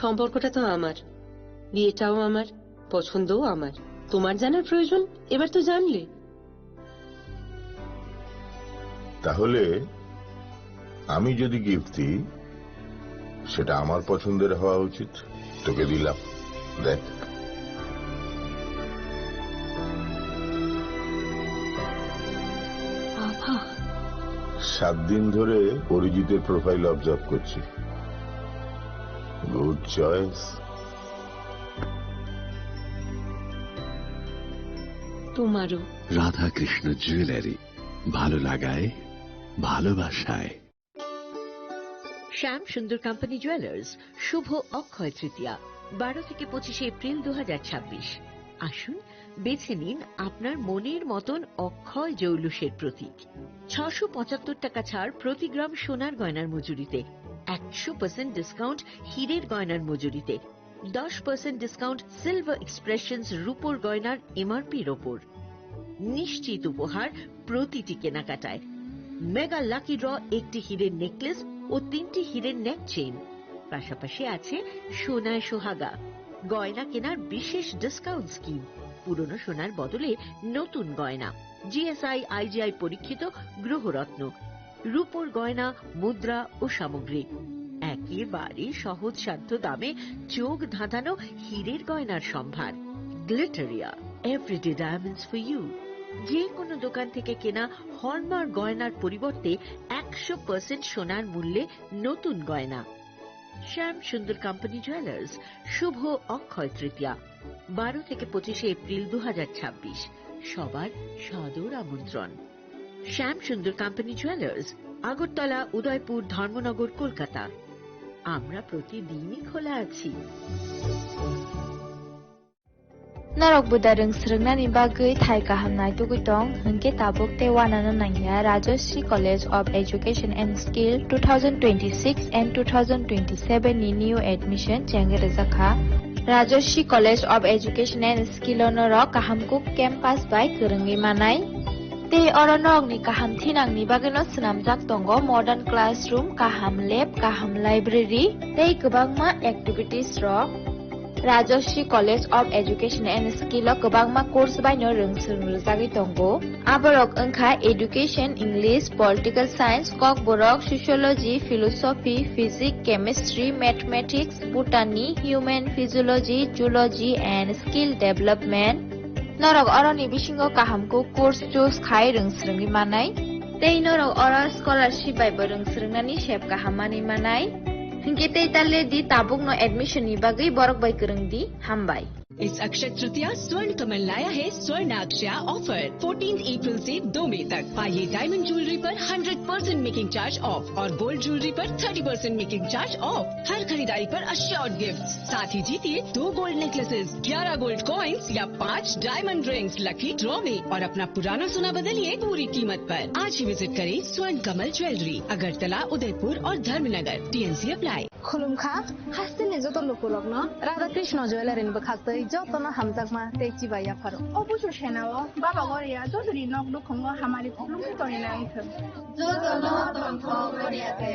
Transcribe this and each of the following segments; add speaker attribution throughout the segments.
Speaker 1: সম্পর্কটা তো আমার, বিয়েটাও আমার, পছন্দও আমার। তোমার জানার প্রয়োজন এবার তো জানলে।
Speaker 2: তাহলে আমি যদি গিফট দিই সেটা আমার পছন্দের হওয়া উচিত। তোকে দিলাম, দেখ।
Speaker 1: বাবা,
Speaker 2: 7 দিন ধরে অরিজিতের প্রোফাইল অবজার্ভ করছি। Good choice.
Speaker 1: তোমারও।
Speaker 3: রাধাকৃষ্ণ জুয়েলারি, ভালো লাগায়, ভালোবাসায়।
Speaker 4: শ্যাম সুন্দর কোম্পানি জুয়েলার্স শুভ অক্ষয় তৃতীয়া 12 থেকে 25 এপ্রিল 2026। আসুন বেছে নিন আপনার মনের মতন অক্ষয় জৌলুসের প্রতীক। 675 টাকা ছাড় প্রতি গ্রাম সোনার গয়নার মজুরিতে, 100% ডিসকাউন্ট হীরের গয়নার মজুরিতে, 10% ডিসকাউন্ট সিলভার এক্সপ্রেশনস রূপোর গয়নার এমআরপির ওপর। নিশ্চিত উপহার প্রতিটি কেনাকাটায়। মেগা লাকি ড্র একটি হীরের নেকলেস ও 3টি হীরের নেক চেইন। পাশাপাশি আছে সোনায় সোহাগা। গয়না কেনার বিশেষ ডিসকাউন্ট স্কিম। পুরনো সোনার বদলে নতুন গয়না। জিএসআই আইজিআই পরীক্ষিত গ্রহরত্ন, রূপোর গয়না, মুদ্রা ও সামগ্রী। একেবারে সহজসাধ্য দামে চোখ ধাঁধানো হীরের গয়নার সম্ভার। Glitteria, everyday diamonds for you. যে কোনো দোকান থেকে কেনা হলমার্ক গয়নার পরিবর্তে 100% সোনার মূল্যে নতুন গয়না। শ্যাম সুন্দর কোম্পানি জুয়েলার্স শুভ অক্ষয় তৃতীয়া 12 থেকে 25 এপ্রিল 2026। সবার সাদর আমন্ত্রণ। শ্যাম সুন্দর কোম্পানি জুয়েলার্স, আগরতলা, উদয়পুর, ধর্মনগর, কলকাতা। আমরা প্রতিদিনই খোলা আছি।
Speaker 5: Narok budareng srengna ni bagui thai kahamnai tugutong hengke tabuk te wanana nangya Rajashri College of Education and Skill 2026 and 2027 ni new admission jengere zakha Rajashri College of Education and Skill onoro kahamkuk campus by kerenggi manai te oronok ni kaham thinang ni bageno snamjak tongo modern classroom, kaham lab, kaham library tei kwbangma activities rok Rajashri College of Education and Skill o kwbangma course baino rungsung rwjagui tongo. Aborok wngkha Education, English, Political Science, Kok Borok, Sociology, Philosophy, Physics, Chemistry, Mathematics, Botany, Human Physiology, Zoology and Skill Development. Norok oroni bisingo kahamko course choose khai rungsrungni manai. Tei norok oro scholarship bai bo rungsrungnani sep kahamani manai. Hingke tale di tabuk no admission ni bagai borok bai kereng di hambai.
Speaker 6: इस अक्षय तृतीया स्वर्ण कमल लाया है स्वर्ण अक्षया offer 14 अप्रैल से 2 मई तक। पाइए diamond jewellery पर 100% making charge of और गोल्ड ज्वेलरी पर 30% मेकिंग चार्ज ऑफ। हर खरीदारी पर अश्योर्ड गिफ्ट। साथ ही जीतिए 2 गोल्ड नेकलेसेस, 11 गोल्ड कॉइन्स या 5 डायमंड रिंग्स लकी ड्रॉ में और अपना पुराना सोना बदलिए पूरी कीमत पर। आज ही विजिट करें स्वर्ण कमल ज्वेलरी, अगरतला, उदयपुर और धर्मनगर। TNC apply.
Speaker 7: खुलुमखा हास्तिनि जत लोकलग्न राधाकृष्ण ज्वेलारि बखासै जतन हामजाकमा तेची बाया फारो अबुसु सेनाव बाबा गरिया जदुरि नक दुखंग हमारी खुलुमखि तरिना आइथो जतन तंथ गरियाते।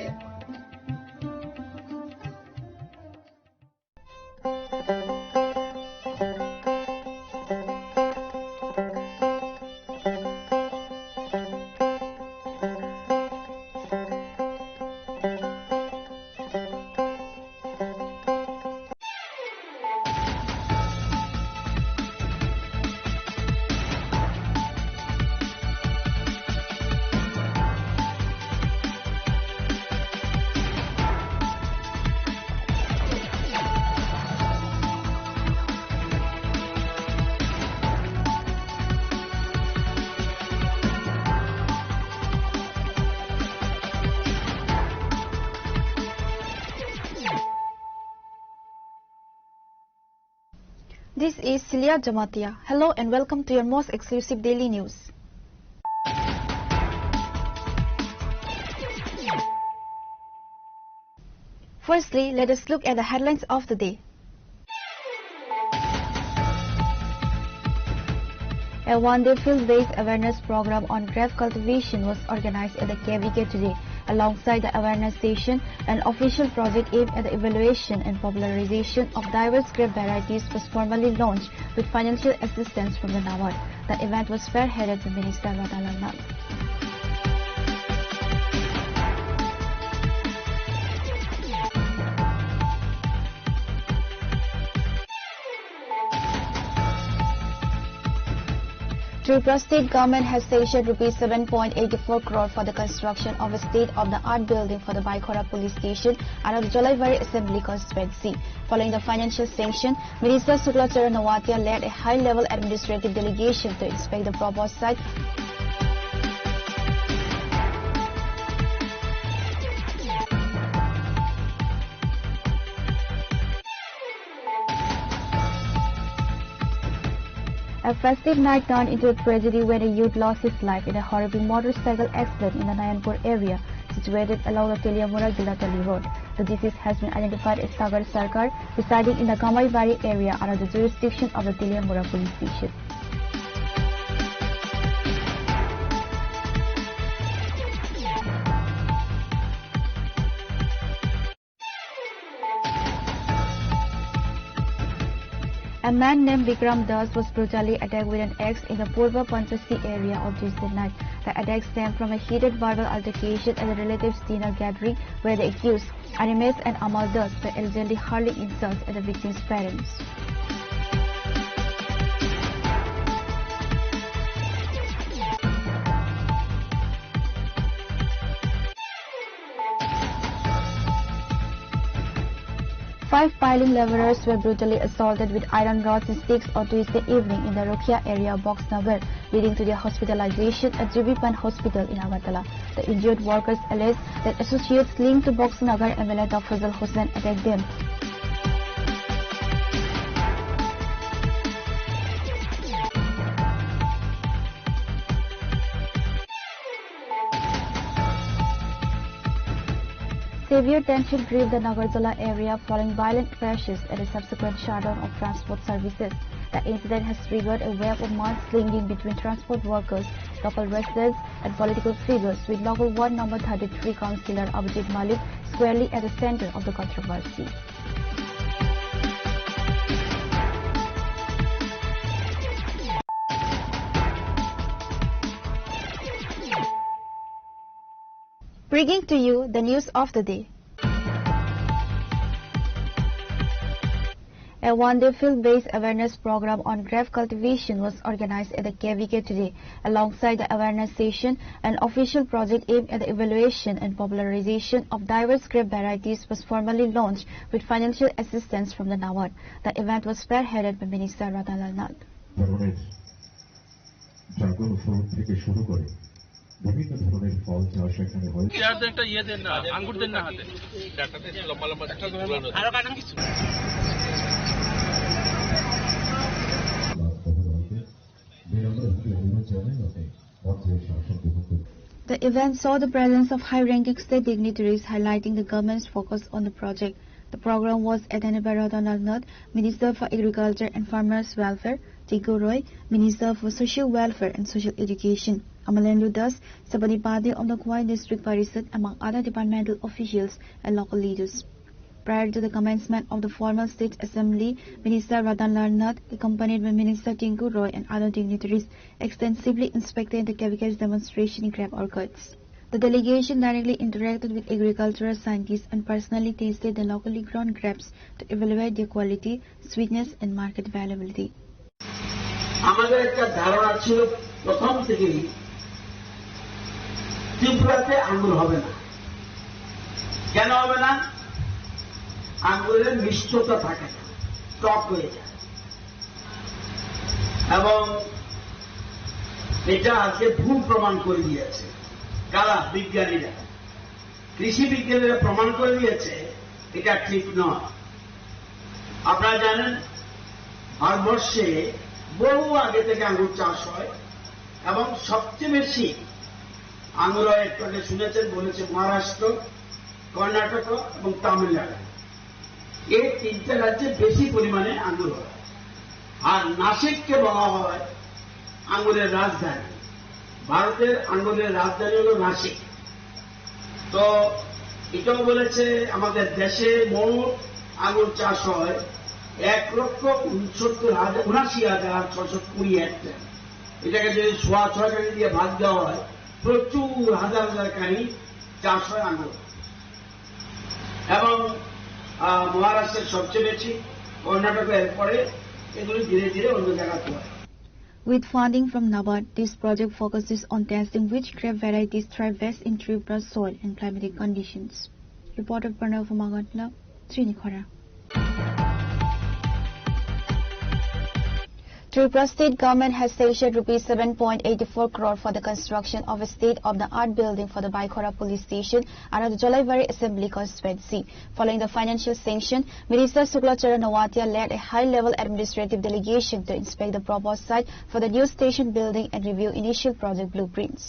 Speaker 5: This is Celia Jamatia. Hello and welcome to your most exclusive daily news. Firstly, let us look at the headlines of the day. A one-day field-based awareness program on grape cultivation was organized at the KVK today. Alongside the awareness session, an official project aimed at the evaluation and popularization of diverse grape varieties was formally launched with financial assistance from the NABARD. The event was spearheaded by Minister Radha Lal. Tripura State Government has sanctioned rupees 7.84 crore for the construction of a state-of-the-art building for the Baikora Police Station under the Jolaivari Assembly constituency. Following the financial sanction, Minister Suklachara Nawatia led a high-level administrative delegation to inspect the proposed site. A festive night turned into a tragedy when a youth lost his life in a horrible motorcycle accident in the Nayanpur area, situated along the Teliamura Gilatali Road. The deceased has been identified as Sagar Sarkar, residing in the Kamaibari area under the jurisdiction of the Teliamura police station. A man named Vikram Das was brutally attacked with an axe in the Purva Panchasi area on Tuesday night. The attack stemmed from a heated verbal altercation at the relatives' dinner gathering where the accused, Animes and Amal Das, were allegedly hurling insults at the victim's parents. Five piling labourers were brutally assaulted with iron rods and sticks on Tuesday evening in the Rokhia area of Boxnagar, leading to their hospitalization at Jubipan Hospital in Agartala. The injured workers alleged that associates linked to Boxnagar MLA Fazal Hussain attacked them. Severe tension gripped the Nagarjula area following violent crashes and a subsequent shutdown of transport services. The incident has triggered a wave of mudslinging between transport workers, local residents and political figures, with local ward number 33 councillor Abhijit Malik squarely at the centre of the controversy. Bringing to you the news of the day. A one-day field-based awareness program on grape cultivation was organized at the KVK today. Alongside the awareness session, an official project aimed at the evaluation and popularization of diverse grape varieties was formally launched with financial assistance from the NABARD. The event was spearheaded by Minister Radha Lal.
Speaker 8: বিভিন্ন ধরনের ফল চাষ এখানে হয়।
Speaker 9: আঙ্গুর দেন না হাতে লম্বা লম্বা আরো কাটান কিছু।
Speaker 5: The event saw the presence of high-ranking state dignitaries highlighting the government's focus on the project. The program was attended by Radha Nagnat, Minister for Agriculture and Farmers Welfare, Tinku Roy, Minister for Social Welfare and Social Education, Amalendu Das, Sabanipade of the Kwai District Parishad, among other departmental officials and local leaders. Prior to the commencement of the formal state assembly, Minister Radha Nagnat, accompanied by Minister Tinku Roy and other dignitaries, extensively inspected the KVK's demonstration in grape orchards. The delegation directly interacted with agricultural scientists and personally tasted the locally grown grapes to evaluate their quality, sweetness and market availability.
Speaker 10: আমাদের একটা ধারণা ছিল প্রথম থেকেই ত্রিপুরাতে আঙ্গুর হবে না। কেন হবে না? আঙ্গুরের মিষ্টতা থাকে না, টক হয়ে যায়। এবং এটা আজকে ভুল প্রমাণ করে দিয়েছে কারা? বিজ্ঞানীরা, কৃষি বিজ্ঞানীরা প্রমাণ করে দিয়েছে এটা ঠিক নয়। আপনারা জানেন ভারতবর্ষে বহু আগে থেকে আঙ্গুর চাষ হয় এবং সবচেয়ে বেশি আঙ্গুর হয় একটু আগে শুনেছেন বলেছে মহারাষ্ট্র, কর্ণাটক এবং তামিলনাড়ু। এই তিনটা রাজ্যে বেশি পরিমাণে আঙ্গুর হয়। আর নাসিককে বলা হয় আঙ্গুরের রাজধানী, ভারতের আঙ্গুরের রাজধানী হল নাসিক। তো এটাও বলেছে আমাদের দেশে মোট আঙ্গুর চাষ হয় 1,79,79,620 হেক্টর। এটাকে যদি 6.5 কানি দিয়ে ভাগ দেওয়া হয়, প্রচুর হাজার হাজার কানি চাষ হয় আঙ্গুর। এবং মহারাষ্ট্রের সবচেয়ে বেশি, কর্ণাটকের এরপরে, এগুলি ধীরে ধীরে অন্য জায়গাতে হয়।
Speaker 11: With funding from NABARD, this project focuses on testing which grape varieties thrive best in Tripura soil and climatic conditions. Reporter Pranav Magatla, Srinikhara.
Speaker 12: Tripura state government has stationed rupees 7.84 crore for the construction of a state-of-the-art building for the Baikora police station under the Jolaibari Assembly constituency. Following the financial sanction, Minister Shukla Charan Nawatia led a high-level administrative delegation to inspect the proposed site for the new station building and review initial project blueprints.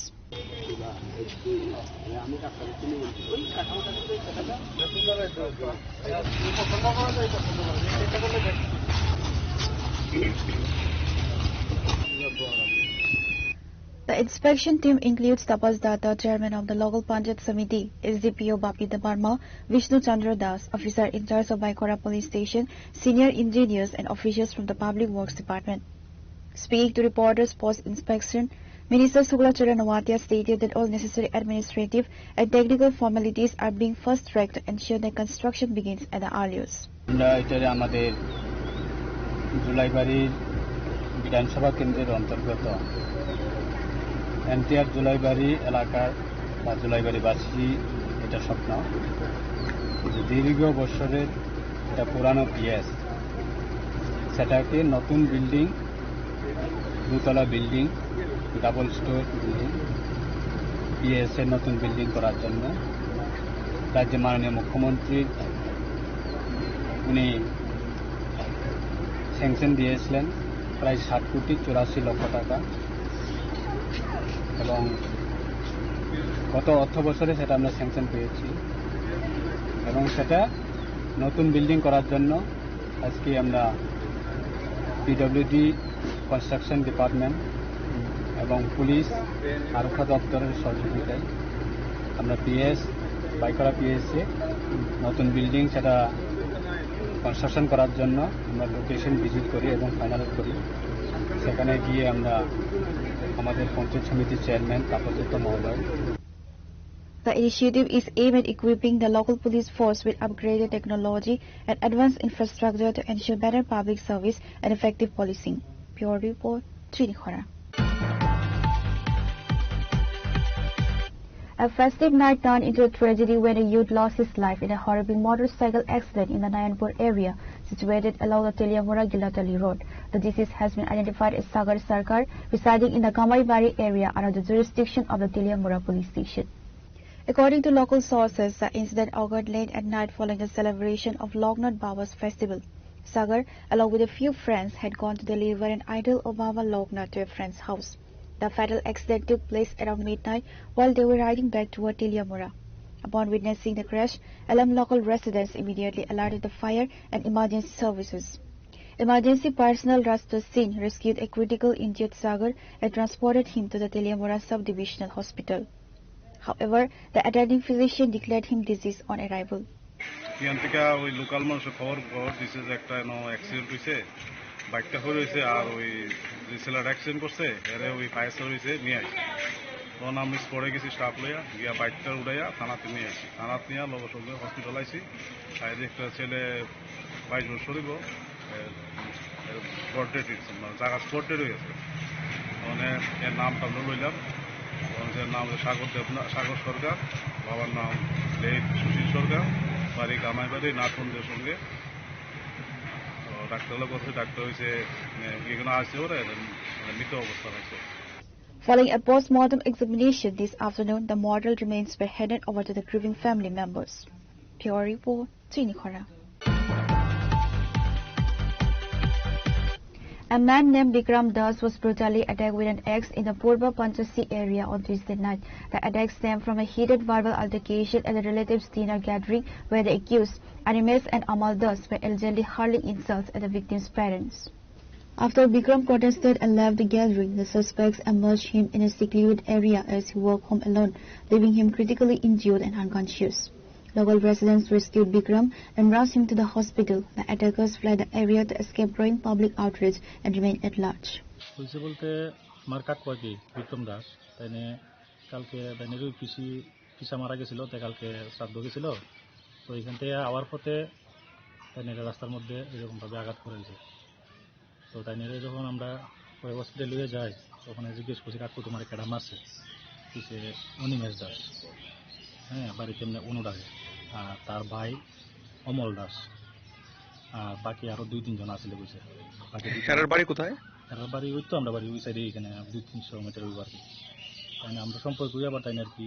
Speaker 11: The inspection team includes Tapas Datta, chairman of the local Panchayat Samiti, SDPO Bapita Barma, Vishnu Chandra Das, officer in charge of Baikora police station, senior engineers and officials from the Public Works Department. Speaking to reporters post-inspection, Minister Shukla Charan Nawatia stated that all necessary administrative and technical formalities are being fast-tracked to ensure that construction begins at the earliest.
Speaker 13: বিধানসভা কেন্দ্রের অন্তর্গত NTR Julaibari এলাকার বা জুলাইবাড়িবাসী এটা স্বপ্ন যে দীর্ঘ বছরের এটা পুরানো পিএস, সেটাকে নতুন বিল্ডিং, দুতলা building, double store building, PS এর নতুন বিল্ডিং করার জন্য রাজ্যের মাননীয় মুখ্যমন্ত্রী উনি স্যাংশন দিয়েছিলেন প্রায় 7,84,00,000 টাকা, এবং গত অর্থ বছরে সেটা আমরা স্যাংশন পেয়েছি। এবং সেটা নতুন বিল্ডিং করার জন্য আজকে আমরা পিডব্লিউডি কনস্ট্রাকশন ডিপার্টমেন্ট এবং পুলিশ আরক্ষা দপ্তরের সহযোগিতায় আমরা পিএস বাইকরা পিএসে নতুন বিল্ডিং সেটা কনস্ট্রাকশন করার জন্য আমরা লোকেশন ভিজিট করি এবং ফাইনালাইজ করি। সেখানে গিয়ে আমরা আমাদের পঞ্চায়েত সমিতির চেয়ারম্যান তাপসদত্ত মহোদয়।
Speaker 11: The initiative is aimed at equipping the local police force with upgraded technology and advanced infrastructure to ensure better public service and effective policing. Pure Report, Srinikhara. A festive night turned into a tragedy when a youth lost his life in a horrible motorcycle accident in the Nayanpur area situated along the Teliamura-Gilatali road. The deceased has been identified as Sagar Sarkar, residing in the Kamaibari area under the jurisdiction of the Teliamura police station. According to local sources, the incident occurred late at night following the celebration of Loknath Baba's festival. Sagar, along with a few friends, had gone to deliver an idol of Baba Loknath to a friend's house. The fatal accident took place around midnight while they were riding back toward Teliamura. Upon witnessing the crash, alarmed local residents immediately alerted the fire and emergency services. Emergency personnel rushed to the scene, rescued a critical injured Sagar and transported him to the Teliamura Subdivisional Hospital. However, the attending physician declared him deceased on arrival.
Speaker 13: Local মানুষের খবর দিছে যে একটা accident হয়েছে, বাইকটা হয়ে রয়েছে, আর ওই যে ছেলেটা অ্যাক্সিডেন্ট করছে এরে ওই ফায়ার সার্ভিসে নিয়ে আসি। তখন আমি স্পটে গেছি স্টাফ লইয়া গিয়া বাইকটা উড়াইয়া থানাতে নিয়ে আসি। থানাতে নিয়ে লোক সঙ্গে হসপিটাল আইসি। একটা ছেলে 22 বছর হইব, স্পটেড মানে জায়গা স্পটেড হয়ে গেছে। মানে এর নামটা লইলাম, এর নাম সাগর সরকার, বাবার নাম সুশীল সরকার, বাড়ি কামাইবাড়ি নাটবন্ধের সঙ্গে। ডাক্তার লোক ডাক্তার হয়েছে এখানে আসছে ওরা মৃত অবস্থা হয়েছে।
Speaker 11: Following a post-mortem examination this afternoon, the mortal remains were handed over to the grieving family members. Pure Report, Srinikhara. A man named Bikram Das was brutally attacked with an axe in the Purba Panchasi area on Tuesday night. The attack stemmed from a heated verbal altercation at the relatives' dinner gathering where the accused, Animes and Amal Das, were allegedly hurling insults at the victim's parents. After Bikram protested and left the gathering, the suspects ambushed him in a secluded area as he walked home alone, leaving him critically injured and unconscious. Local residents rescued Bikram and rushed him to the hospital. The attackers fled the area to escape growing public outrage and remain at large.
Speaker 14: হয়েছে বলতে আমার কাকু আর কি বিক্রম দাস তাইনে কালকে তাইনেরই পিসা মারা গেছিল তাই কালকে শ্রাদ্ধ গেছিল তো এখান থেকে আওয়ার পথে তাইনের রাস্তার মধ্যে এরকমভাবে আঘাত করেছে তো তাইনেরে যখন আমরা ওই হসপিটালে নিয়ে যাই তখন জিজ্ঞেস করছি কাকু তোমার কেডা মারছে পিসে অনিমেষ দাস হ্যাঁ বাড়িতে এমনি অনুরাগে আর তার ভাই অমল দাস আর বাকি আরো 2-3 জন আসলে বুঝছে বাড়ি কোথায় এর বাড়ি ওই তো আমরা বাড়ি ওই সাইডে এখানে 200-300 মিটার ওই বাড়ি তাই আমরা সম্পর্ক করি আবার তাই আর কি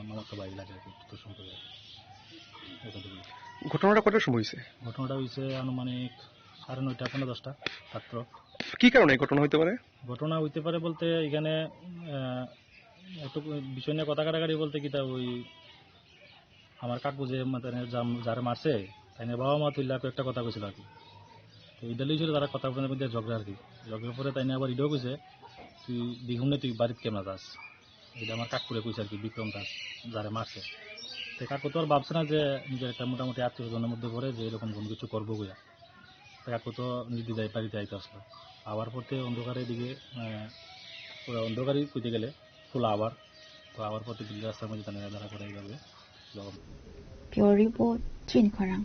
Speaker 14: আমার তো ভাই লাগে তো সম্পর্ক
Speaker 15: ঘটনাটা কটার সময় হয়েছে
Speaker 14: ঘটনাটা হয়েছে আনুমানিক 9:30-10টা ছাত্র
Speaker 15: কি কারণে ঘটনা হইতে পারে
Speaker 14: ঘটনা হইতে পারে বলতে এখানে একটু বিষয় নিয়ে কথা কাটাকাটি বলতে কি তা ওই আমার কাকু যে যারা মারছে তাই বাবা মা তুই একটা কথা কইছিল আর কি তো ইদালি ছিল তারা কথা মধ্যে ঝগড়া আর কি ঝগড়ার পরে তাই আবার ইডও কইছে তুই দ্বিগুণে তুই বাড়িতে কেমন যাস এটা আমার কাকুরে কইছে আর কি বিক্রম দাস যারা মারছে তো কাকু তো আর ভাবছে না যে নিজের একটা মোটামুটি আত্মীয়জনের মধ্যে পড়ে যে এরকম কোনো কিছু করবো বইয়া তো কাকু তো নিজে যাই বাড়িতে আইতে আসলো আবার পথে অন্ধকারের দিকে অন্ধকারই কইতে গেলে খোলা আবার তো আবার পথে দিল্লি রাস্তার মধ্যে তারা ধরা করে যাবে
Speaker 11: Pure Report, Chin Kwarang.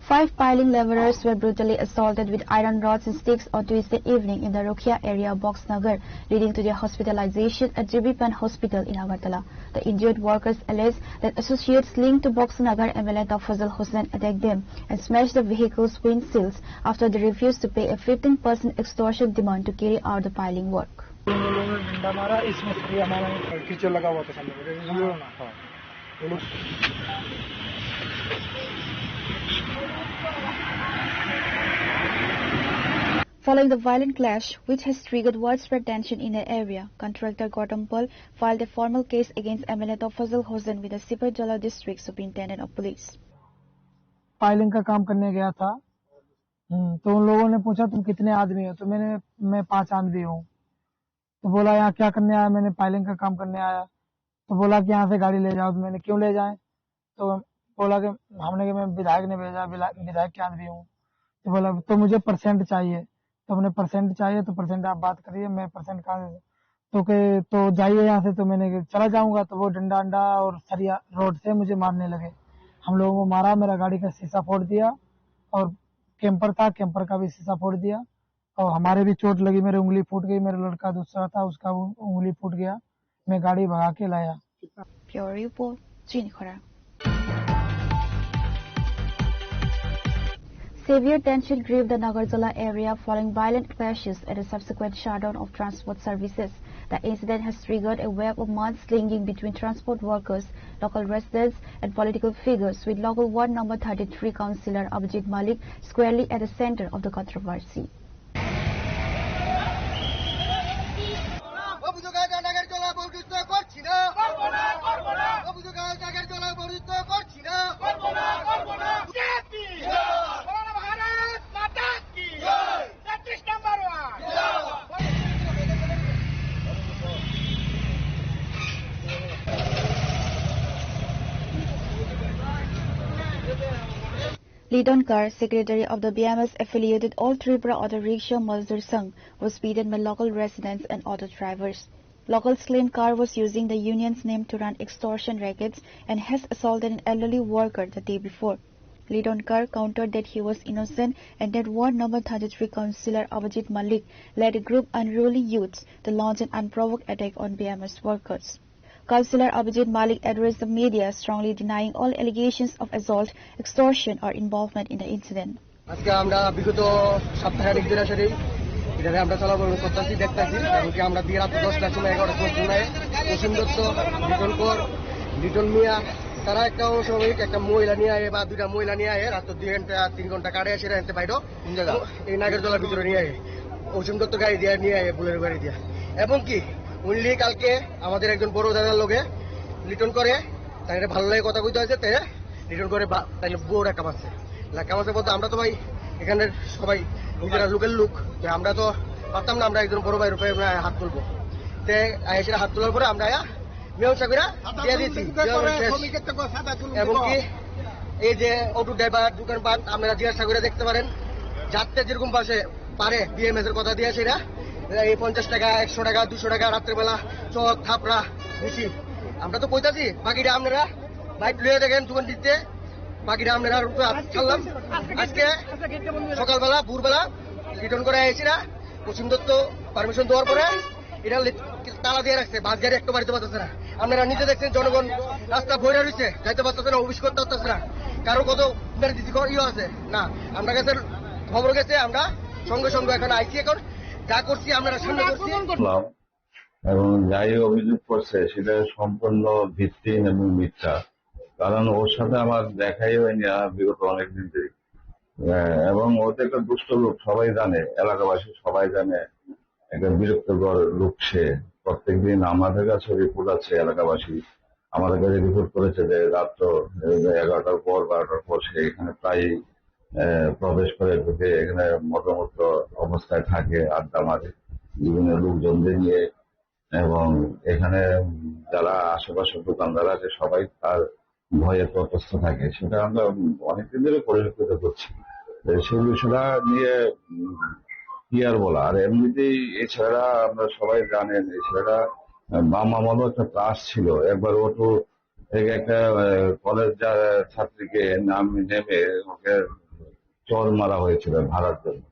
Speaker 11: 5 piling laborers were brutally assaulted with iron rods and sticks on Tuesday evening in the Rokhia area of Boxnagar, leading to their hospitalization at JB Hospital in Agartala. The injured workers allege that associates linked to Boxnagar MLA Fazal Hussain attacked them and smashed the vehicle's windshields after they refused to pay a 15% extortion demand to carry out the piling work. Following the violent clash, which has triggered widespread tension in the area, contractor Gautam Pal filed a formal case against MLA Fazal Hussain with the Siparjala District Superintendent of Police.
Speaker 16: Filing का काम करने गया था तो उन लोगों ने पूछा तुम कितने आदमी हो तो मैं 5 आदमी हूँ तो बोला यहाँ क्या करने आया मैंने फाइलिंग का काम करने आया तो बोला कि यहाँ से गाड़ी ले जाओ तो मैंने क्यों ले जाए तो बोला कि हमने मैं विधायक ने भेजा विधायक के आदमी हूँ तो बोला तो मुझे परसेंट चाहिए तो हमने परसेंट चाहिए तो परसेंट आप बात करिए मैं परसेंट कहाँ तो जाइए यहाँ से तो मैंने चला जाऊंगा तो वो डंडा अंडा और सरिया रोड से मुझे मारने लगे हम लोगों को मारा मेरा गाड़ी का शीशा फोड़ दिया और कैंपर था कैंपर का भी शीशा फोड़ दिया और हमारे भी चोट लगी मेरी उंगली फूट गई मेरा लड़का दूसरा था उसका उंगली फूट गया मैं गाड़ी भगा के लाया
Speaker 11: Pure Report, Chin Kwarang. Severe tension gripped the Nagarjala area following violent clashes and a subsequent shutdown of transport services. The incident has triggered a web of mudslinging between transport workers, local residents and political figures, with local ward number 33 councillor Abhijit Malik squarely at the center of the controversy. Lidon Kar, secretary of the BMS-affiliated All Tripura Auto Rickshaw Mazdur Sangh, was beaten by local residents and auto drivers. Locals claim Kar was using the union's name to run extortion rackets and has assaulted an elderly worker the day before. Lidon Kar countered that he was innocent and that Ward number 33 councillor Abhijit Malik led a group unruly youths to launch an unprovoked attack on BMS workers. Councillor Abhijit Malik addressed the media, strongly denying all allegations of assault, extortion or involvement in the incident.
Speaker 17: আজকে আমরা বিগত সপ্তাহের দিন আসলে এখানে আমরা চলাচল করতেছি দেখতেছি কারণ আমরা দিয়ে রাত 10টার সময় 11টার সময় ঘুমায় কুসুম দত্ত লিটন মিয়া তারা একটা অস্বাভাবিক একটা মহিলা নিয়ে আয়ে বা দুইটা মহিলা নিয়ে আয়ে রাত 2 ঘন্টা 3 ঘন্টা কাটে এসে এনতে বাইরো এই নাগরদোলার ভিতরে নিয়ে আয়ে কুসুম দত্ত গাড়ি দিয়ে নিয়ে আয়ে বুলের গাড়ি দিয়ে এবং কি উনি কালকে আমাদের একজন বড় দাদার লগে লিটন করে তাই ভালো লাগে কথা কইতে আছে তে লিটন করে তাই বড় একটা মারছে এলাকা মাঝে বলতে আমরা তো ভাই এখানের সবাই নিজেরা লোকের লোক, আমরা তো পারতাম না আমরা একজন বড় ভাই রূপে হাত তুলবো। এসে হাত তোলার পরে আমরা মীমাংসা করে দিয়ে দিয়েছি। এবং কি এই যে অটো ড্রাইভার দোকানপাট আপনারা জিজ্ঞাসা করে দেখতে পারেন, যাত্রা যেরকম পাশে পারে বিএমএস এর কথা দিয়ে সেটা এই 50 টাকা 100 টাকা 200 টাকা রাত্রেবেলা চক থাপড়া বেশি। আমরা তো কইতাছি বাকিটা আপনারা বাইক লুয়ে দেখেন দোকান দিতে, বাকিটা আপনারা ছাড়লাম। আজকে সকালবেলা ভোরবেলা রিটার্ন করে এসেছিরা পশ্চিম দত্ত পারমিশন দেওয়ার পরে এটা তালা দিয়ে রাখছে, বাস গাড়ি একটা বাড়িতে পারতেছে না। আপনারা নিজে দেখছেন জনগণ রাস্তা ভরে রয়েছে, যাইতে পারতেছে না, অফিস করতে পারতেছে না, কারো কত আছে না। আমরা কাছে খবর গেছে, আমরা সঙ্গে সঙ্গে এখন আইসি, এখন যা করছি আপনারা সামনে করছি।
Speaker 2: এবং যাই অভিযোগ করছে সেটা সম্পূর্ণ ভিত্তিহীন এবং মিথ্যা, কারণ ওর সাথে আমার দেখাই হয়নি বিগত অনেকদিন ধরে। এবং ওতে একটা দুষ্ট লোক, সবাই জানে, এলাকাবাসী সবাই জানে, একটা বিরক্তকর লোক সে। প্রত্যেকদিন আমাদের কাছে রিপোর্ট আছে, এলাকাবাসী আমাদের কাছে রিপোর্ট করেছে যে রাত্র 11টার পর 12টার পর সে এখানে প্রায় প্রবেশ করে ঢুকে এখানে মতো অবস্থায় থাকে, আড্ডা মারে বিভিন্ন লোকজনদের নিয়ে। এবং এখানে যারা আশেপাশের দোকানদার আছে সবাই তার ভয়ে তটস্থ থাকে, সেটা আমরা অনেকদিন ধরে পরিলক্ষিত করছি। সেই বিষয়টা নিয়ে কি আর বলা। আর এমনিতেই এই ছেলেরা আমরা সবাই জানেন, এই ছেলেরা বাম আমলও একটা ত্রাস ছিল। একবার অটো থেকে একটা কলেজ ছাত্রীকে নেমে ওকে চর মারা হয়েছিল ভাড়ার জন্য।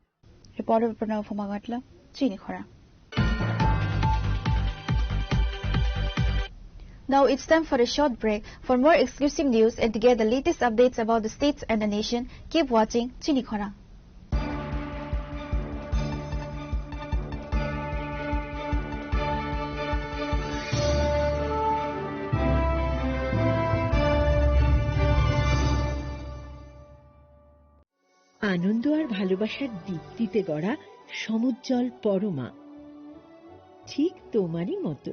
Speaker 12: Now it's time for a short break. For more exclusive news and to get the latest updates about the states and the nation, keep watching Chini Khora.
Speaker 4: আনন্দ আর ভালোবাসার দীপ্তিতে গড়া সমুজ্জ্বল পরমা, ঠিক তোমারই মতো।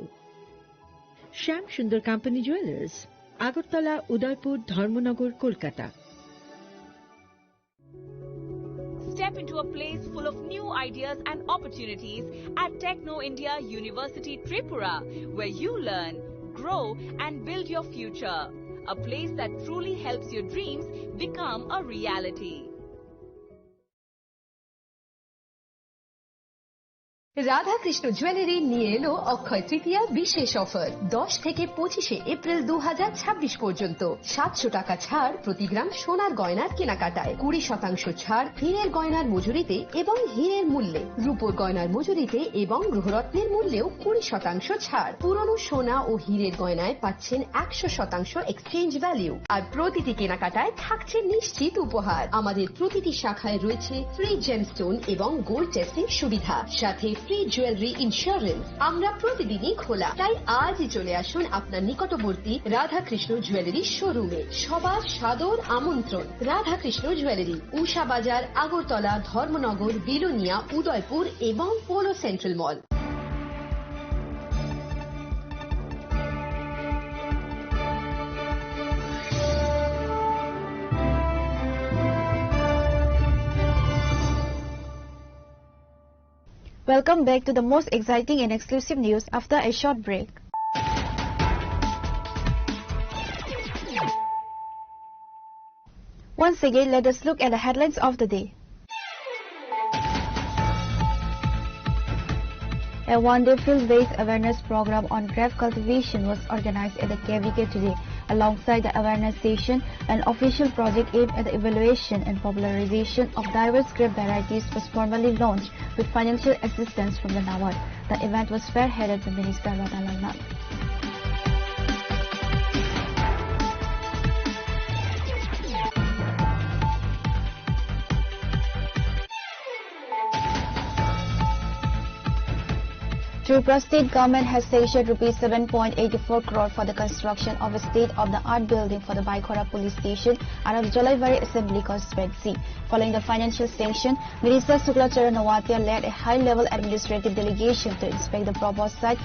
Speaker 4: শ্যাম সুন্দর company jewellers, Agartala, Udaipur, Dharmanagar, Kolkata.
Speaker 18: Step into a place full of new ideas and opportunities at Techno India University Tripura, where you learn, grow and build your future. A place that truly helps your dreams become a reality.
Speaker 6: Radha Krishna jewellery নিয়ে এলো অক্ষয় তৃতীয়া বিশেষ offer. 10 থেকে 25 April 2026 পর্যন্ত 700 টাকা ছাড় প্রতি গ্রাম সোনার গয়নার কেনাকাটায়, 20% ছাড় হীরের গয়নার মজুরিতে এবং হীরের মূল্যে, রূপোর গয়নার মজুরিতে এবং গ্রহরত্নের মূল্যেও 20% ছাড়। পুরনো সোনা ও হীরের গয়নায় পাচ্ছেন 100% এক্সচেঞ্জ ভ্যালু, আর প্রতিটি কেনাকাটায় থাকছে নিশ্চিত উপহার। আমাদের প্রতিটি শাখায় রয়েছে ফ্রি জেমস্টোন এবং গোল্ড টেস্টিং সুবিধা, সাথে ফ্রি জুয়েলারি ইন্স্যুরেন্স। আমরা প্রতিদিনই খোলা, তাই আজই চলে আসুন আপনার নিকটবর্তী রাধাকৃষ্ণ জুয়েলারি শোরুমে। সবার সাদর আমন্ত্রণ। রাধাকৃষ্ণ জুয়েলারি, উষা বাজার, আগরতলা, ধর্মনগর, বিলোনিয়া, উদয়পুর এবং polo central mall.
Speaker 12: Welcome back to the most exciting and exclusive news after a short break. Once again, let us look at the headlines of the day. A one-day field-based awareness program on grape cultivation was organized at the KVK today. Alongside the awareness session, an official project aimed at the evaluation and popularization of diverse grape varieties was formally launched with financial assistance from the NABARD. The event was spearheaded by Minister Radha Nath. Tripura State Government has sanctioned ₹7.84 crore for the construction of a state-of-the-art building for the Baikora Police Station under the Jolaivari Assembly constituency. Following the financial sanction, Minister Sukla Charan Nawatia led a high-level administrative delegation to inspect the proposed site.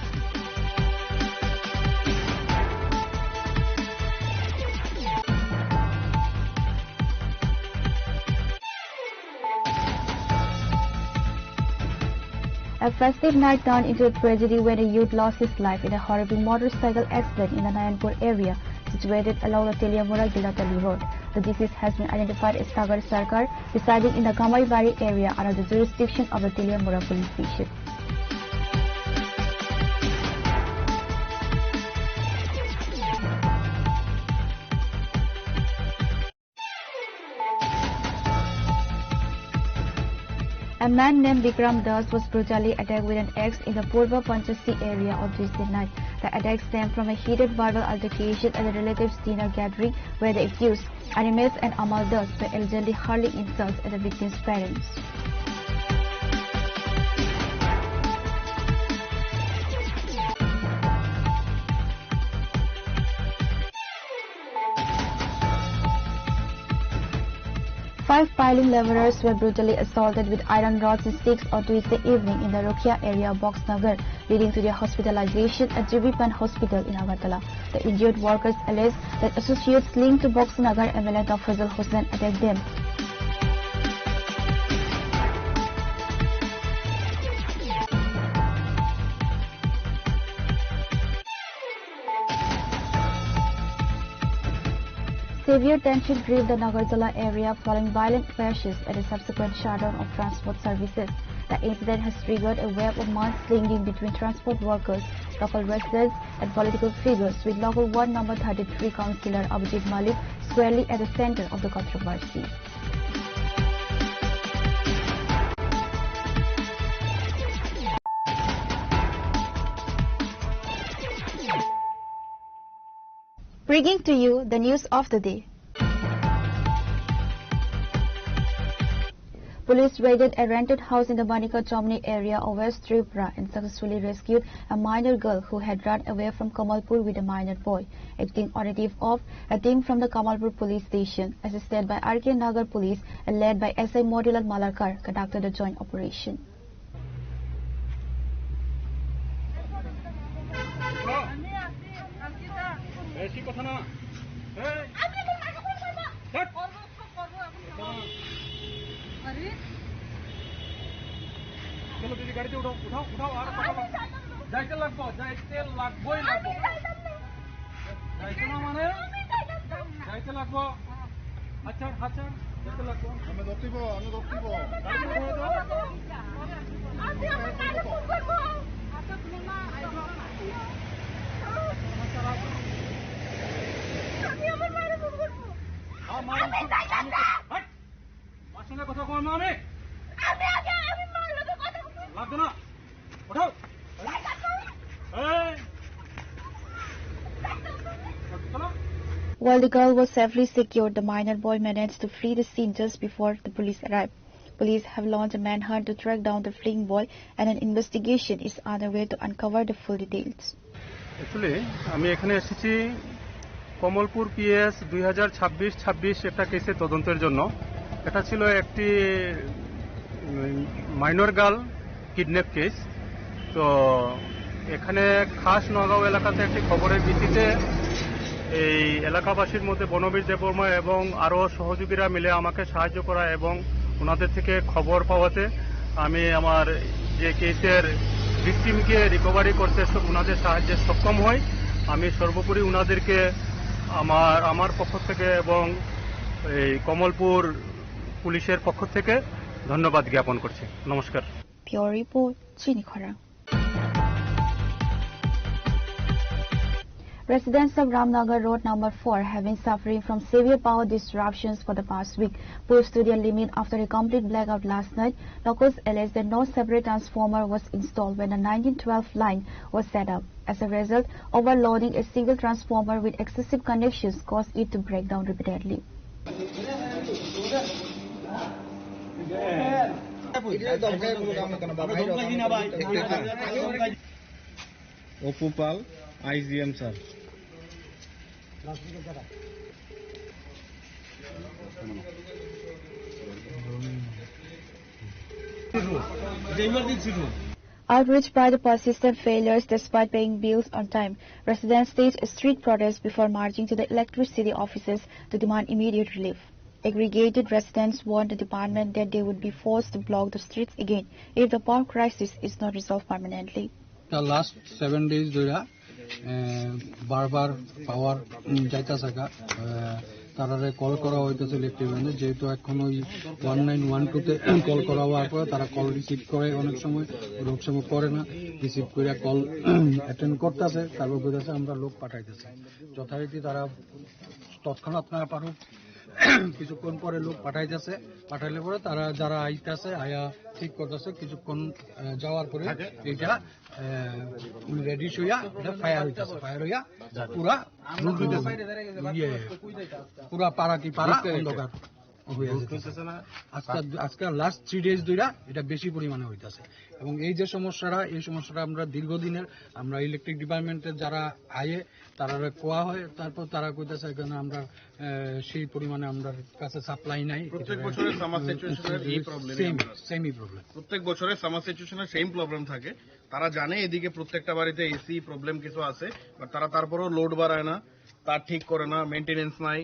Speaker 11: A festive night turned into a tragedy when a youth lost his life in a horrible motorcycle accident in the Nayanpur area situated along the Teliamura-Gilatali road. The deceased has been identified as Sagar Sarkar, residing in the Gamaibari area under the jurisdiction of the Teliamura police station. A man named Vikram Das was brutally attacked with an axe in the Purva Panchasi area on Tuesday night. The attack stemmed from a heated verbal altercation at the relatives' dinner gathering where the accused, Animes and Amal Das, were allegedly hurling insults at the victim's parents. Five piling labourers were brutally assaulted with iron rods and sticks on Tuesday evening in the Rokia area of Boxnagar, leading to their hospitalization at Jibipan Hospital in Agartala. The injured workers allege that associates linked to Boxnagar MLA Dr. Fazal Hussain attacked them. Severe tension gripped the Nagarjala area following violent clashes and a subsequent shutdown of transport services. The incident has triggered a wave of mudslinging between transport workers, local residents and political figures, with local ward number 33 councillor Abhijit Malik squarely at the centre of the controversy. Bringing to you the news of the day. Police raided a rented house in the Manika Chomni area of West Tripura and successfully rescued a minor girl who had run away from Kamalpur with a minor boy. Acting authoritative of a team from the Kamalpur police station, assisted by RK Nagar police and led by SI Modulal Malarkar, conducted the joint operation.
Speaker 9: चलो दीदी गाड़ी से उठाओ उठाओ उठाओ और जाइते लगबो ही लगबो जाइते ना माने जाइते लगबो अच्छा अच्छा जाइते लगबो हमें दोस्तीबो गाड़ी से उठाओ दो आते हम गाड़ी फोन करबो आते तुम ना आइबो আমি আমার মায়ের ফোন করব हां मारो हट মাসনে কথা কও না আমি আগে আমি মারলো তো কথা লাগবে না উঠাও এই চলো.
Speaker 11: While the girl was safely secured, the minor boy managed to flee the scene just before the police arrived. Police have launched a manhunt to track down the fleeing boy, and an investigation is underway to uncover the full details.
Speaker 13: Actually, আমি এখানে এসেছি Kamalpur PS 2026 একটা কেসে তদন্তের জন্য। এটা ছিল একটি মাইনর গার্ল কিডন্যাপ কেস। তো এখানে খাস নগাঁও এলাকাতে একটি খবরের ভিত্তিতে এই এলাকাবাসীর মধ্যে বনবীর দেববর্মা এবং আরও সহযোগীরা মিলে আমাকে সাহায্য করা এবং ওনাদের থেকে খবর পাওয়াতে আমি আমার যে কেসের ভিকটিমকে রিকভারি করতে ওনাদের সাহায্যে সক্ষম হই। আমি সর্বোপরি ওনাদেরকে আমার পক্ষ থেকে এবং এই কমলপুর পুলিশের পক্ষ থেকে ধন্যবাদ জ্ঞাপন করছি। নমস্কার।
Speaker 11: Pure report, Chinikhara. Residents of Ramnagar Road number 4 have been suffering from severe power disruptions for the past week, pushed to their limit after a complete blackout last night. Locals allege that no separate transformer was installed when the 1912 line was set up. As a result, overloading a single transformer with excessive connections caused it to break down repeatedly.
Speaker 19: Opupal, IGM sir.
Speaker 11: Outraged by the persistent failures despite paying bills on time, residents staged a street protest before marching to the electricity offices to demand immediate relief. Aggregated residents warned the department that they would be forced to block the streets again if the power crisis is not resolved permanently.
Speaker 13: The last 7 days ধরে বারবার পাওয়ার যাইতা থাকা তারারে call করা হইতেছে electric যেহেতু এখন ওই 1912 তে কল করা হওয়ার পরে তারা কল রিসিভ করে অনেক সময় করে না রিসিভ করে কল অ্যাটেন্ড করতেছে তারপর বলতেছে আমরা লোক পাঠাইতেছি যথারীতি তারা তৎক্ষণাৎ না পারুক কিছুক্ষণ পরে লোক পাঠাইতেছে পাঠাইলে পরে তারা যারা আইতেছে আয়া ঠিক করতেছে কিছুক্ষণ যাওয়ার পরে এটা রেডি হইয়া এটা ফায়ার হইয়া পুরা পুরা পাড়া কি পাড়া অন্ধকার আজকে লাস্ট 3 days ধরে এটা বেশি পরিমাণে হইতাছে এবং এই সমস্যাটা আমরা দীর্ঘদিনের আমরা ইলেকট্রিক ডিপার্টমেন্টের যারা আয়ে তারা কোয়া হয় তারপর তারা কইতাছে এখানে আমরা সেই পরিমাণে আমরা কাছে সাপ্লাই নাই
Speaker 19: প্রত্যেক বছরের সামার সিচুয়েশনের এই প্রবলেম
Speaker 13: সেমই প্রবলেম
Speaker 19: প্রত্যেক বছরের সামার সিচুয়েশনের সেম প্রবলেম থাকে তারা জানে এদিকে প্রত্যেকটা বাড়িতে এসি প্রবলেম কিছু আছে বাট তারা তারপরেও লোড বাড়ায় না তার ঠিক করে না মেইনটেনেন্স নাই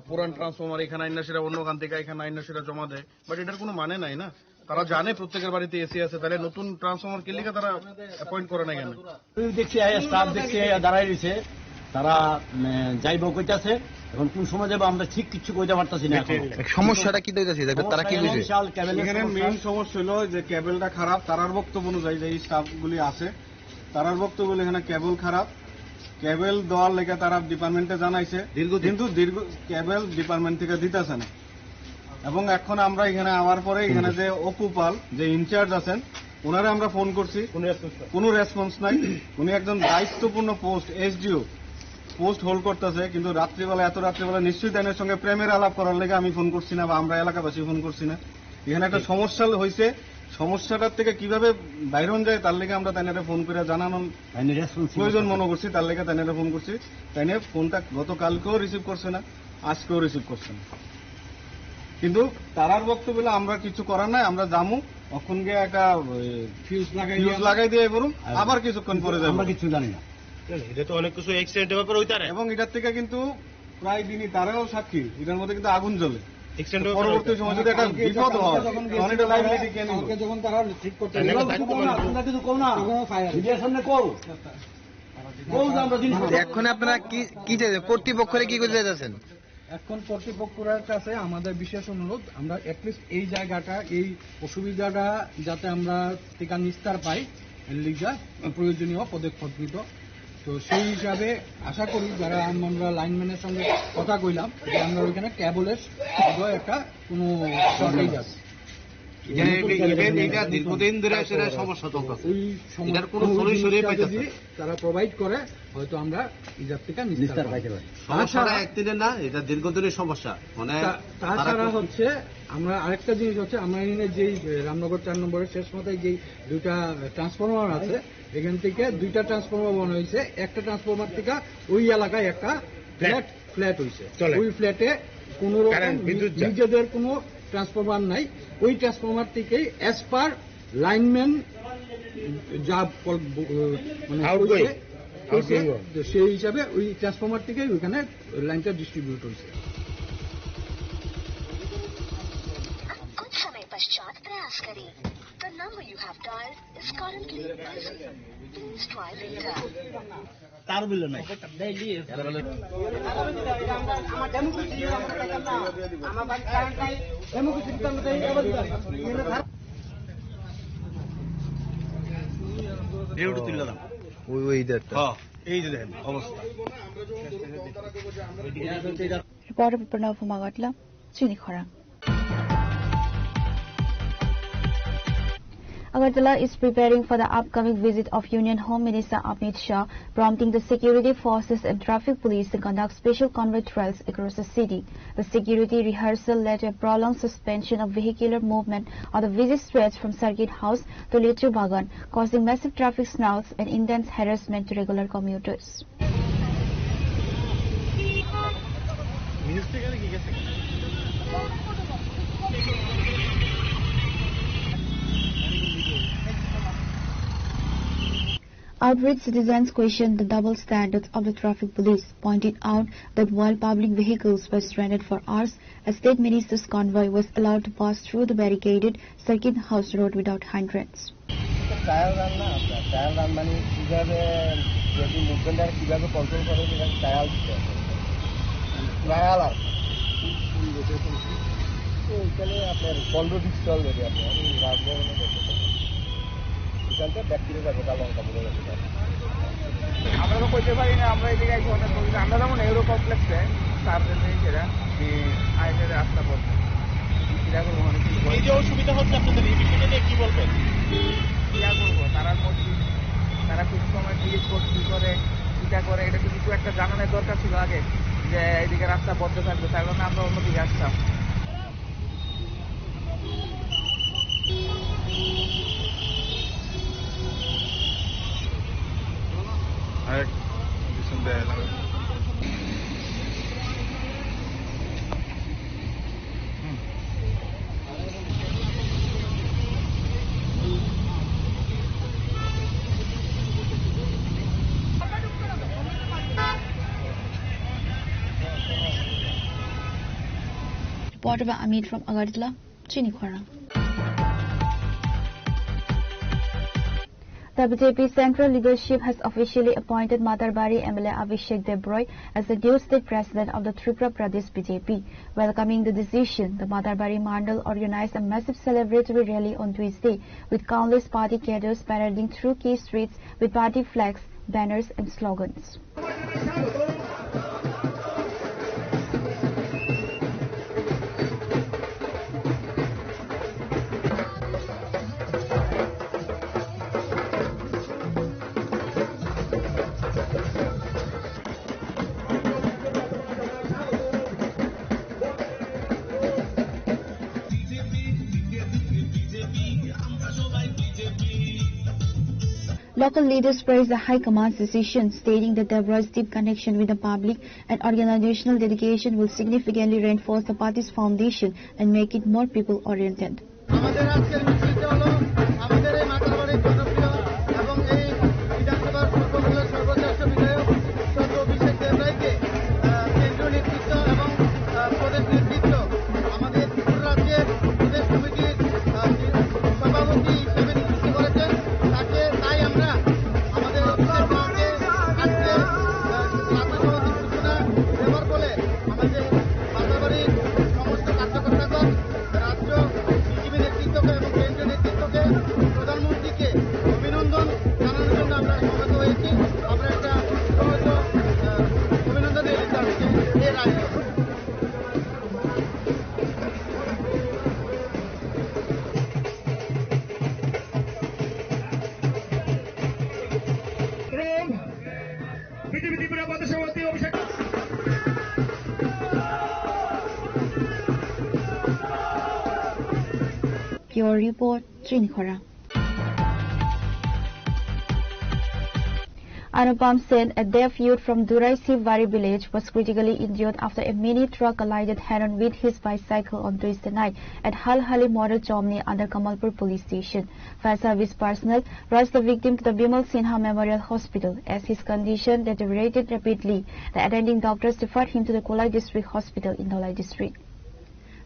Speaker 19: পুরান ট্রান্সফরমার এখানে আইনা সেটা অন্য কান থেকে এখানে আইনা সেটা জমা দেয় বাট এটার কোনো মানে নাই না তারা জানে প্রত্যেকের বাড়িতে এসি আছে তাহলে নতুন ট্রান্সফরমার কে লিখে তারা অ্যাপয়েন্ট করে না কেন
Speaker 10: দেখছি স্টাফ দেখছি দাঁড়াই রয়েছে তারা যাইব কইতাছে এখন কোন সময় যাবো আমরা ঠিক কিছু কইতে পারতাছি না
Speaker 15: সমস্যাটা কি দইতাছি তারা কি বুঝে
Speaker 19: এখানে মেইন সমস্যা হলো যে কেবলটা খারাপ তারার বক্তব্য অনুযায়ী যে স্টাফগুলি আছে তারার বক্তব্য হলো এখানে কেবল খারাপ কেবল দেওয়ার লেগে তারা ডিপার্টমেন্টে জানাইছে কিন্তু কেবল ডিপার্টমেন্ট থেকে দিতেছে না এবং এখন আমরা এখানে আওয়ার পরে এখানে যে অকুপাল যে ইনচার্জ আছেন ওনারে আমরা ফোন করছি কোনো রেসপন্স নাই উনি একজন দায়িত্বপূর্ণ পোস্ট এসডিও পোস্ট হোল্ড করতেছে কিন্তু এত রাত্রিবেলা নিশ্চয়ই তাদের সঙ্গে প্রেমের আলাপ করার লেগে আমি ফোন করছি না বা আমরা এলাকাবাসী ফোন করছি না এখানে একটা সমস্যা হয়েছে সমস্যাটার থেকে কিভাবে বাইরন যায় তার লেগে আমরা তাইনারে ফোন করে জানানোর প্রয়োজন মনে করছি তার লেগে তাইনারে ফোন করছি তাইনে ফোনটা গতকালকেও রিসিভ করছে না আজকেও রিসিভ করছে না কিন্তু তারার বক্তব্য আমরা কিছু করার নাই আমরা যামু তখন গিয়ে একটা ফিউজ লাগাই দিয়ে বলুন আবার কিছুক্ষণ পরে যাবো আমরা কিছু জানি না
Speaker 10: এটা তো অনেক কিছু এক্সিডেন্ট ব্যাপার হইতা
Speaker 19: এবং এটার থেকে কিন্তু প্রায় দিনই তারাও সাক্ষী এটার মধ্যে কিন্তু আগুন জ্বলে পরবর্তী সময় যদি একটা বিপদ হয় তখন এটা লাইবিলিটি কে নিবে যখন তারা ঠিক করতে তোমরা কিছু কও না মিডিয়ার সামনে কও
Speaker 15: এখন আপনারা কি চাইছেন কর্তৃপক্ষরে কি করতে চাইছেন
Speaker 13: এখন কর্তৃপক্ষের কাছে আমাদের বিশেষ অনুরোধ আমরা অ্যাটলিস্ট এই জায়গাটা এই অসুবিধাটা যাতে আমরা টিকা নিস্তার পাই এর লিগা প্রয়োজনীয় পদক্ষেপ নিত তো সেই হিসাবে আশা করি যারা আমরা লাইনম্যানের সঙ্গে কথা কইলাম যে আমরা ওইখানে ক্যাবলের একটা কোনো শর্টেজ আছে
Speaker 10: দীর্ঘদিন ধরে সমস্যা
Speaker 13: তারা প্রোভাইড করে হয়তো আমরা ইজার থেকে নিস্তার পাইতে পারি
Speaker 10: সমস্যাটা একদিনের না এটা দীর্ঘদিনের সমস্যা মানে
Speaker 13: তাছাড়া হচ্ছে আমরা আরেকটা জিনিস হচ্ছে আমরা এখানে যেই রামনগর 4 নম্বরের শেষ মাথায় যেই 2টা ট্রান্সফরমার আছে এখান থেকে 2টা ট্রান্সফরমার বানানো হয়েছে একটা ট্রান্সফরমার থেকে ওই এলাকায় একটা ফ্ল্যাট হয়েছে ওই ফ্ল্যাটে কোন রকম নিজেদের কোনো ট্রান্সফরমার নাই ওই ট্রান্সফরমার থেকে অ্যাজ পার লাইনম্যান যা মানে সেই হিসাবে ওই ট্রান্সফরমার থেকে ওইখানে লাইনটা ডিস্ট্রিবিউট হয়েছে
Speaker 20: कुछ समय पश्चात प्रयास करें The number you have dialed is currently busy. Please try later.
Speaker 10: তার বিল নাই
Speaker 11: Reporter Pranav Magatla, Chini Khorang. Agartala is preparing for the upcoming visit of Union Home Minister Amit Shah, prompting the security forces and traffic police to conduct special convoy trials across the city. The security rehearsal led to a prolonged suspension of vehicular movement on the visit stretch from Circuit House to Lechu Bagan, causing massive traffic snarls and intense harassment to regular commuters.
Speaker 12: Outraged citizens questioned the double standards of the traffic police, pointing out that while public vehicles were stranded for hours, a state minister's convoy was allowed to pass through the barricaded Circuit House Road without hindrance.
Speaker 17: Trial run না আপনার trial run মানে কীভাবে যদি মুভমেন্টটা কীভাবে control করে সেটা trial দিতে হবে ট্রায়াল আর ওইখানে আপনার 15 স্টল দেবে আপনার রাজভবনে দেখতে এখানটা ব্যাকটেরিয়া যাবে তা লঙ্কা বলে যাবে আমরা তো কইতে পারি না আমরা এদিকে আইছি অনেক আমরা যেমন এউরো কমপ্লেক্সে সার্ভে নেই সেটা আইনের রাস্তা পড়ছে এটা করবো অনেক কিছু এই যে অসুবিধা হচ্ছে আপনাদের এই বিষয়টা নিয়ে কী বলবেন ইয়া করবো তারা মসজিদ তারা কিছু সময় ডিলিট করতে করে চিন্তা করে এটা কিছু একটা জানানোর দরকার ছিল আগে যে এইদিকে রাস্তা বন্ধ থাকবে তার কারণে আমরা অন্যদিকে আসতাম
Speaker 12: Reported by Amit from Agartala, Chinikhora. The BJP central leadership has officially appointed Matarbari MLA Abhishek Debroy as the new state president of the Tripura Pradesh BJP. Welcoming the decision, the Matarbari Mandal organized a massive celebratory rally on Tuesday with countless party cadres parading through key streets with party flags, banners and slogans. Local leaders praised the High Command's decision, stating that Debroy's deep connection with the public and organizational dedication will significantly reinforce the party's foundation and make it more people-oriented. Pure Report, Chinikhora. Anupam Sen, a deaf youth from Durai Sivwari village, was critically injured after a mini truck collided head-on with his bicycle on Tuesday night at Halhali Model Chomni under Kamalpur police station. Fire service personnel rushed the victim to the Bimal Sinha Memorial Hospital. As his condition deteriorated rapidly, the attending doctors referred him to the Kolai District Hospital in Dholai District.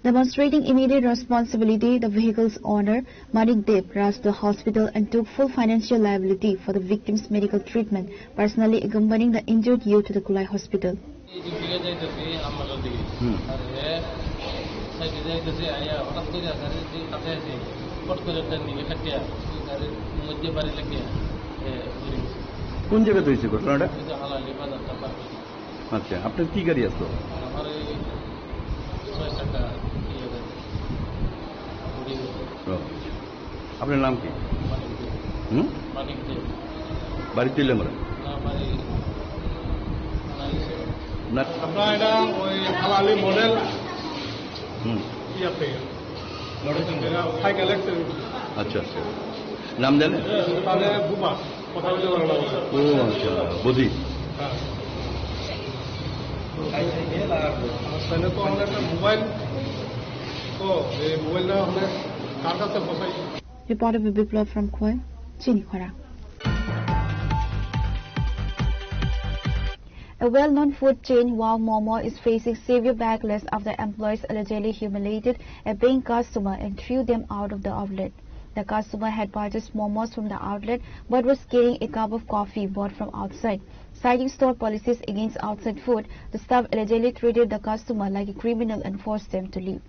Speaker 12: Demonstrating immediate responsibility, the vehicle's owner, Manik Dev, rushed to the hospital and took full financial liability for the victim's medical treatment, personally accompanying the injured youth to the Kulai Hospital.
Speaker 21: কোন জায়গাতে হয়েছে ঘটনাটা? আচ্ছা, আপনার কি গাড়ি আসলো? আপনার নাম কি? বাড়িতে এলে আমরা
Speaker 19: আপনার এটা ওই হালালি মডেল সাইকেল অ্যাক্সিডেন্ট।
Speaker 21: আচ্ছা আচ্ছা, নাম জানেন?
Speaker 19: তাহলে বুবা কথা বলতে পারো না।
Speaker 21: ও আচ্ছা, বুঝি।
Speaker 19: তাহলে তো আমাদের একটা মোবাইল, তো এই মোবাইলটা আমাদের কার কাছে বসাই।
Speaker 12: Reported by Biplov from Khoi, Chinikhora.
Speaker 11: A well-known food chain, Wow Momo, is facing severe backlash after employees allegedly humiliated a paying customer and threw them out of the outlet. The customer had purchased momos from the outlet but was carrying a cup of coffee bought from outside. Citing store policies against outside food, the staff allegedly treated the customer like a criminal and forced them to leave.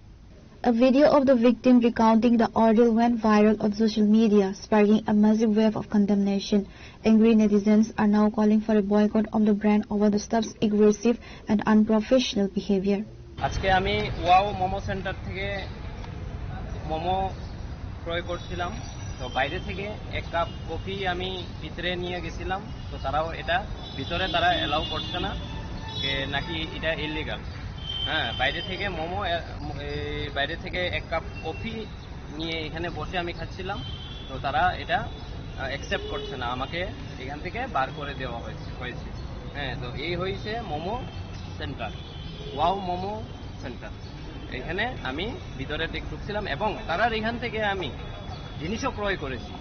Speaker 11: A video of the victim recounting the ordeal went viral on social media, sparking a massive wave of condemnation. Angry netizens are now calling for a boycott of the brand over the staff's aggressive and unprofessional behavior.
Speaker 1: আজকে আমি wow momo centre থেকে মোমো ক্রয় করছিলাম, তো বাইরে থেকে এক cup coffee আমি ভিতরে নিয়ে গেছিলাম, তো তারাও এটা ভিতরে তারা এলাও করছে না, নাকি এটা ইলিগাল। হ্যাঁ, বাইরে থেকে মোমো, বাইরে থেকে এক কাপ কফি নিয়ে এখানে বসে আমি খাচ্ছিলাম, তো তারা এটা অ্যাকসেপ্ট করছে না, আমাকে এখান থেকে বার করে দেওয়া হয়েছে। হ্যাঁ, তো এই হয়েছে momo centre, wow momo centre. এখানে আমি ভিতরে ঢুকছিলাম এবং তারার এখান থেকে আমি জিনিসও ক্রয় করেছি,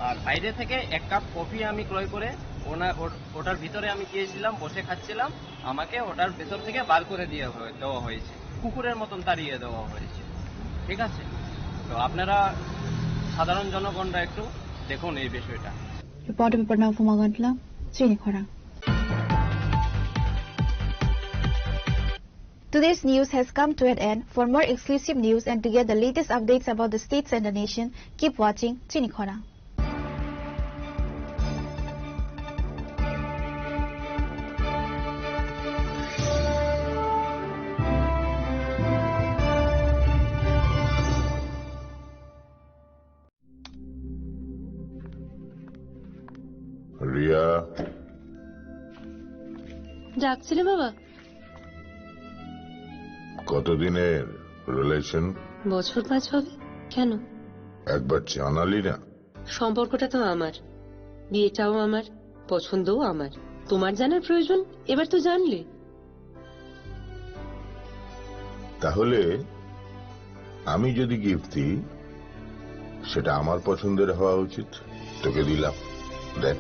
Speaker 1: আর বাইরে থেকে এক কাপ কফি আমি ক্রয় করে ওটার ভিতরে আমি গিয়েছিলাম, বসে খাচ্ছিলাম, আমাকে ওটার ভেতর থেকে বার করে দেওয়া হয়েছে, কুকুরের মতন তাড়িয়ে দেওয়া হয়েছে। ঠিক আছে, তো আপনারা সাধারণ জনগণরা একটু দেখুন এই বিষয়টা।
Speaker 11: Reporter Pranav Fumagantla, Chini Khora. Today's news has come to an end. For more exclusive news and to get the latest updates about the states and the nation, keep watching Chini Khora.
Speaker 22: Riya,
Speaker 23: ডাকছিলে বাবা?
Speaker 22: কতদিনের relation?
Speaker 23: বছর 5 হবে। কেন?
Speaker 22: একবার জানালি না?
Speaker 23: সম্পর্কটা তো আমার, বিয়েটাও আমার, পছন্দও আমার। তোমার জানার প্রয়োজন, এবার তো জানলে।
Speaker 22: তাহলে আমি যদি গিফট দিই, সেটা আমার পছন্দের হওয়া উচিত। তোকে দিলাম, দেখ।